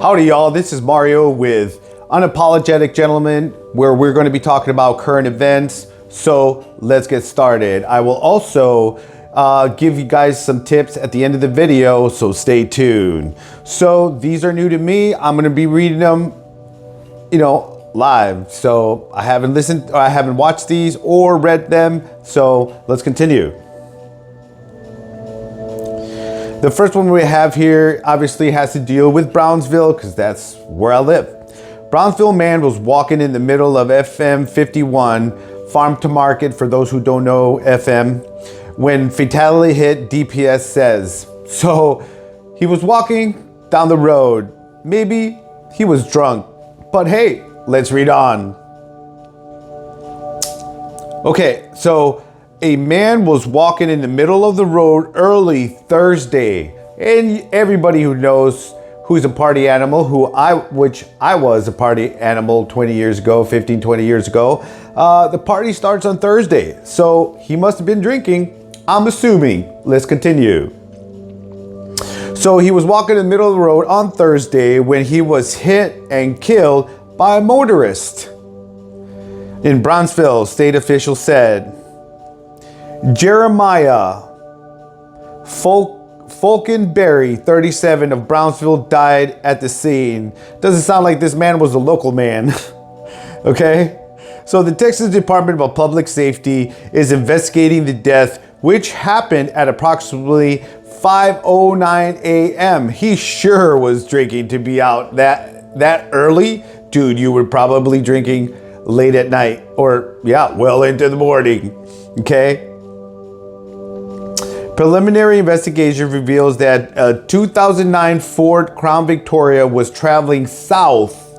Howdy y'all, this is Mario with Unapologetic Gentleman, where we're going to be talking about current events. So let's get started. I will also give you guys some tips at the end of the video, so stay tuned. So these are new to me. I'm going to be reading them, live. So I haven't watched these or read them. So let's continue. The first one we have here obviously has to deal with Brownsville because that's where I live. Brownsville man was walking in the middle of FM 51, farm to market for those who don't know FM, when fatality hit, DPS says. So he was walking down the road. Maybe he was drunk, but hey, let's read on. Okay, so a man was walking in the middle of the road early Thursday, and everybody who knows who's a party animal, which I was a party animal 20 years ago, 15, 20 years ago, the party starts on Thursday. So he must have been drinking, I'm assuming. Let's continue. So he was walking in the middle of the road on Thursday when he was hit and killed by a motorist. In Brownsville, state officials said. Jeremiah Falkenberry, 37, of Brownsville, died at the scene. Doesn't sound like this man was a local man. Okay? So the Texas Department of Public Safety is investigating the death, which happened at approximately 5:09 a.m. He sure was drinking to be out that early. Dude, you were probably drinking late at night or, well into the morning. Okay? Preliminary investigation reveals that a 2009 Ford Crown Victoria was traveling south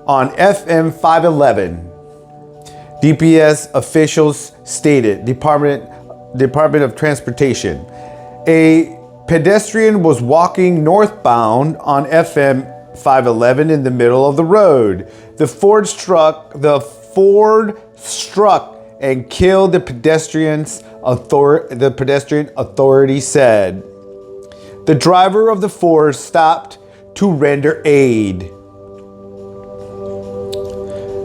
on FM 511. DPS officials stated, Department of Transportation. A pedestrian was walking northbound on FM 511 in the middle of the road. The Ford struck and killed the pedestrian, authority said. The driver of the Ford stopped to render aid.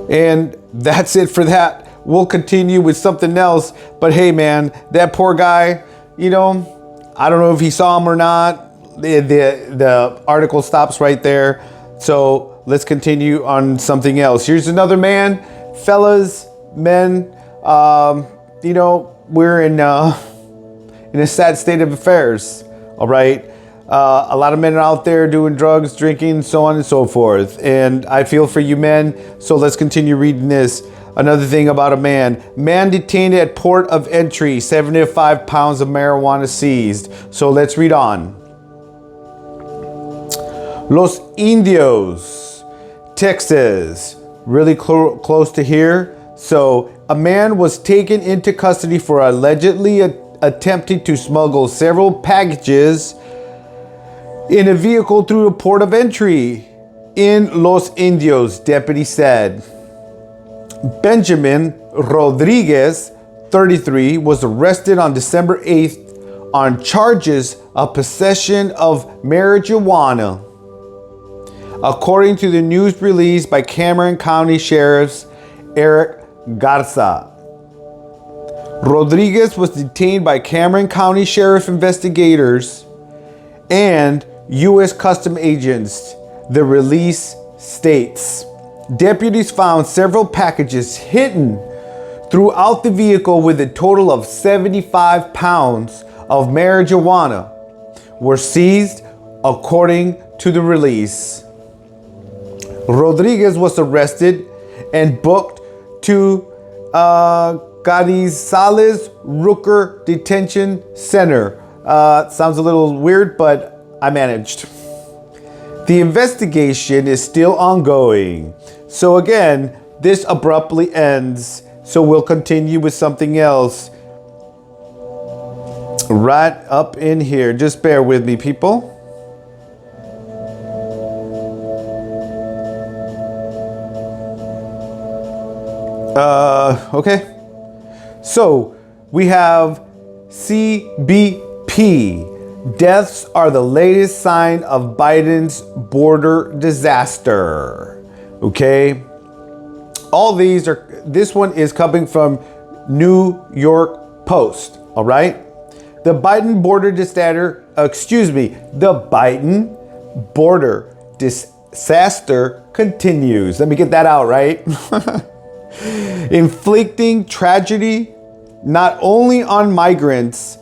And that's it for that. We'll continue with something else. But hey, man, that poor guy, I don't know if he saw him or not. The article stops right there. So let's continue on something else. Here's another man. Fellas, men, we're in a sad state of affairs. All right. A lot of men are out there doing drugs, drinking, so on and so forth. And I feel for you men. So let's continue reading this. Another thing about a man. Man detained at port of entry, 75 pounds of marijuana seized. So let's read on. Los Indios, Texas, really close to here. So a man was taken into custody for allegedly attempting to smuggle several packages in a vehicle through the port of entry in Los Indios, deputy said. Benjamin Rodriguez, 33, was arrested on December 8th on charges of possession of marijuana. According to the news released by Cameron County Sheriff's Eric Garza. Rodriguez was detained by Cameron County Sheriff investigators and U.S. Custom agents, the release states. Deputies found several packages hidden throughout the vehicle with a total of 75 pounds of marijuana were seized according to the release. Rodriguez was arrested and booked to Carrizales Rooker Detention Center. Sounds a little weird, but I managed. The investigation is still ongoing. So again, this abruptly ends. So we'll continue with something else right up in here. Just bear with me, people. Okay. So we have CBP, Deaths are the latest sign of Biden's border disaster. Okay? This one is coming from New York Post. All right? The Biden border disaster continues. Let me get that out, right? Inflicting tragedy not only on migrants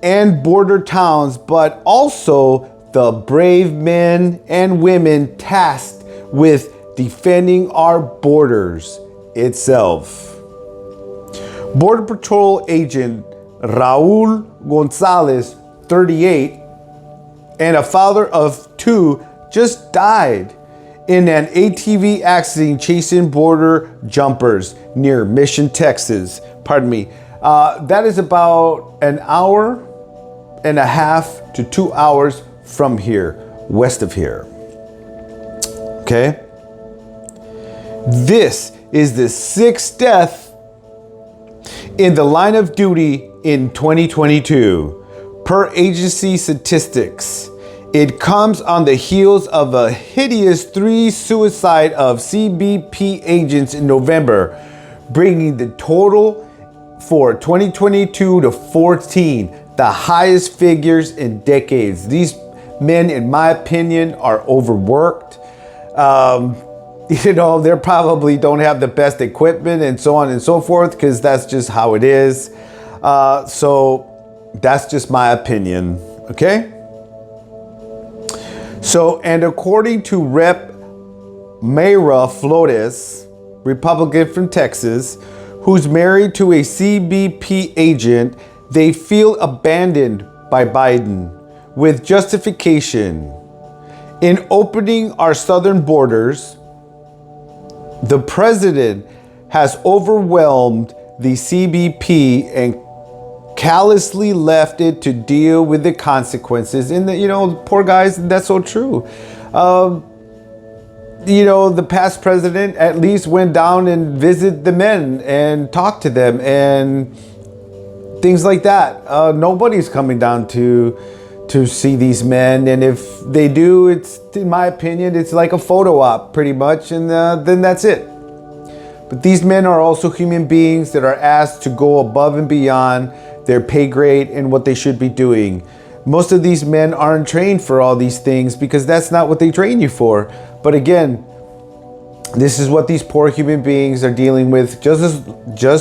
and border towns, but also the brave men and women tasked with defending our borders itself. Border Patrol agent Raul Gonzalez, 38, and a father of 2 just died in an ATV accident chasing border jumpers near Mission, Texas. Pardon me. That is about an hour and a half to 2 hours from here, west of here. Okay? This is the 6th death in the line of duty in 2022, per agency statistics. It comes on the heels of a hideous 3 suicide of CBP agents in November, bringing the total for 2022 to 14, the highest figures in decades. These men, in my opinion, are overworked. They probably don't have the best equipment and so on and so forth, because that's just how it is. So that's just my opinion, okay? So, and according to Rep. Mayra Flores, Republican from Texas, who's married to a CBP agent, they feel abandoned by Biden with justification. In opening our southern borders, the president has overwhelmed the CBP and callously left it to deal with the consequences. And poor guys, that's so true. The past president at least went down and visited the men and talked to them and things like that. Nobody's coming down to see these men, and if they do, it's, in my opinion, it's like a photo op pretty much, and then that's it. But these men are also human beings that are asked to go above and beyond their pay grade and what they should be doing. Most of these men aren't trained for all these things because that's not what they train you for. But again, this is what these poor human beings are dealing with, just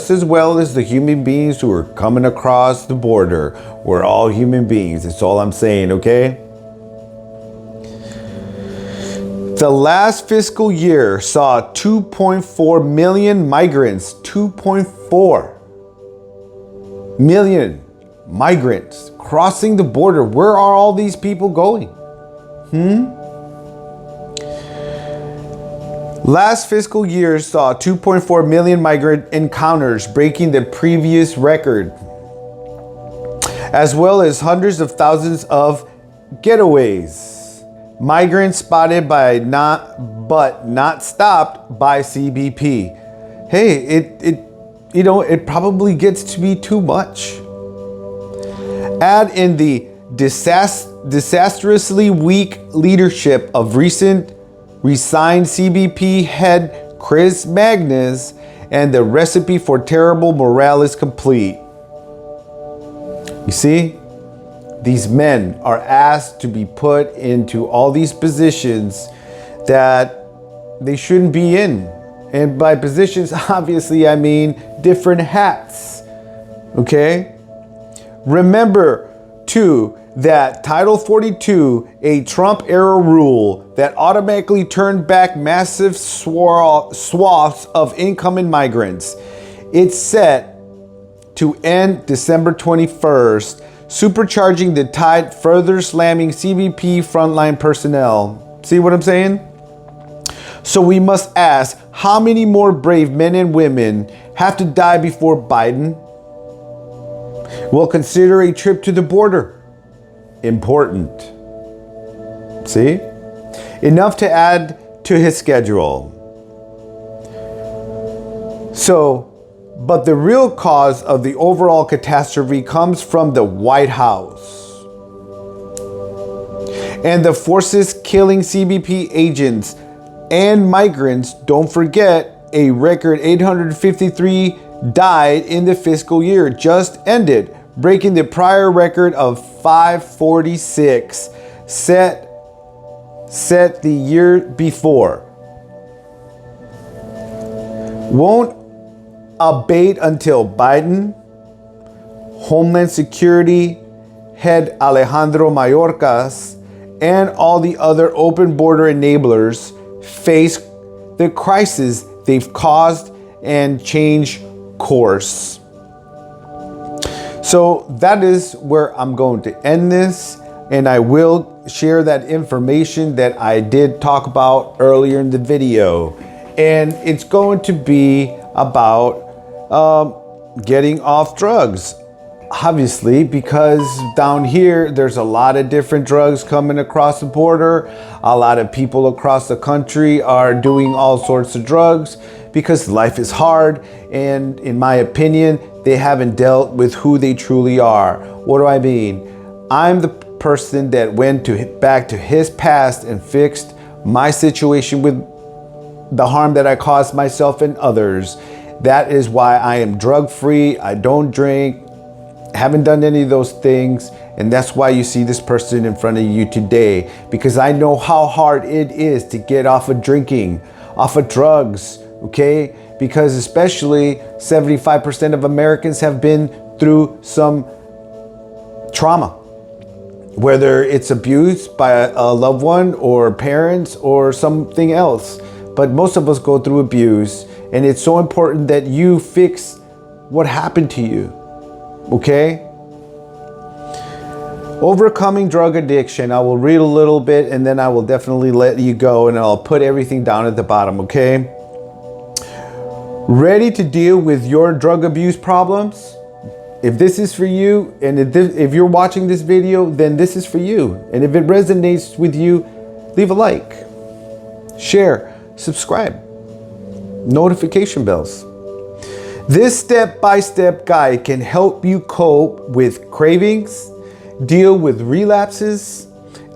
as well as the human beings who are coming across the border. We're all human beings. That's all I'm saying, okay? The last fiscal year saw 2.4 million migrants. 2.4 million migrants crossing the border. Where are all these people going? Last fiscal year saw 2.4 million migrant encounters, breaking the previous record, as well as hundreds of thousands of getaways. Migrants spotted but not stopped by CBP. Hey, it probably gets to be too much. Add in the disastrously weak leadership of resigned CBP head Chris Magnus, and the recipe for terrible morale is complete. You see, these men are asked to be put into all these positions that they shouldn't be in. And by positions, obviously, I mean different hats. Okay? Remember, too, that Title 42, a Trump-era rule that automatically turned back massive swaths of incoming migrants. It's set to end December 21st, supercharging the tide, further slamming CBP frontline personnel. See what I'm saying? So we must ask, how many more brave men and women have to die before Biden will consider a trip to the border important? See? Enough to add to his schedule. But the real cause of the overall catastrophe comes from the White House. And the forces killing CBP agents and migrants, don't forget, a record 853 died in the fiscal year just ended, breaking the prior record of 546 set the year before. Won't abate until Biden, Homeland Security head Alejandro Mayorkas, and all the other open border enablers face the crisis they've caused and change course. So that is where I'm going to end this, and I will share that information that I did talk about earlier in the video. And it's going to be about getting off drugs. Obviously, because down here, there's a lot of different drugs coming across the border. A lot of people across the country are doing all sorts of drugs because life is hard. And in my opinion, they haven't dealt with who they truly are. What do I mean? I'm the person that went back to his past and fixed my situation with the harm that I caused myself and others. That is why I am drug free. I don't drink. Haven't done any of those things, and that's why you see this person in front of you today, because I know how hard it is to get off of drinking, off of drugs, okay? Because especially 75% of Americans have been through some trauma, whether it's abuse by a loved one or parents or something else. But most of us go through abuse, and it's so important that you fix what happened to you. Okay? Overcoming drug addiction. I will read a little bit and then I will definitely let you go, and I'll put everything down at the bottom, okay? Ready to deal with your drug abuse problems? If this is for you, and if you're watching this video, then this is for you. And if it resonates with you, leave a like, share, subscribe, notification bells. This step-by-step guide can help you cope with cravings, deal with relapses,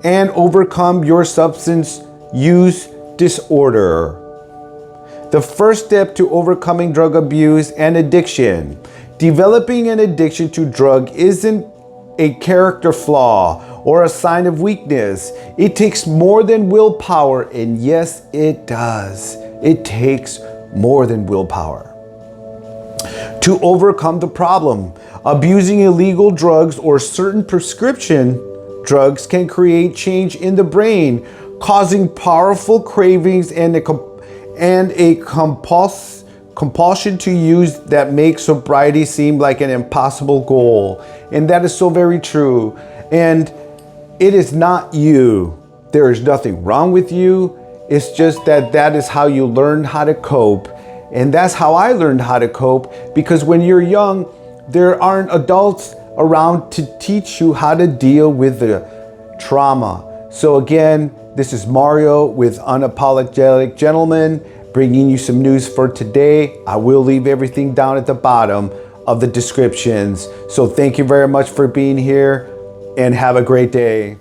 and overcome your substance use disorder. The first step to overcoming drug abuse and addiction. Developing an addiction to drug isn't a character flaw or a sign of weakness. It takes more than willpower, and yes, it does. It takes more than willpower to overcome the problem. Abusing illegal drugs or certain prescription drugs can create change in the brain, causing powerful cravings and a compulsion to use that makes sobriety seem like an impossible goal. And that is so very true. And it is not you. There is nothing wrong with you. It's just that is how you learn how to cope. And that's how I learned how to cope, because when you're young, there aren't adults around to teach you how to deal with the trauma. So again, this is Mario with Unapologetic Gentleman, bringing you some news for today. I will leave everything down at the bottom of the descriptions. So thank you very much for being here, and have a great day.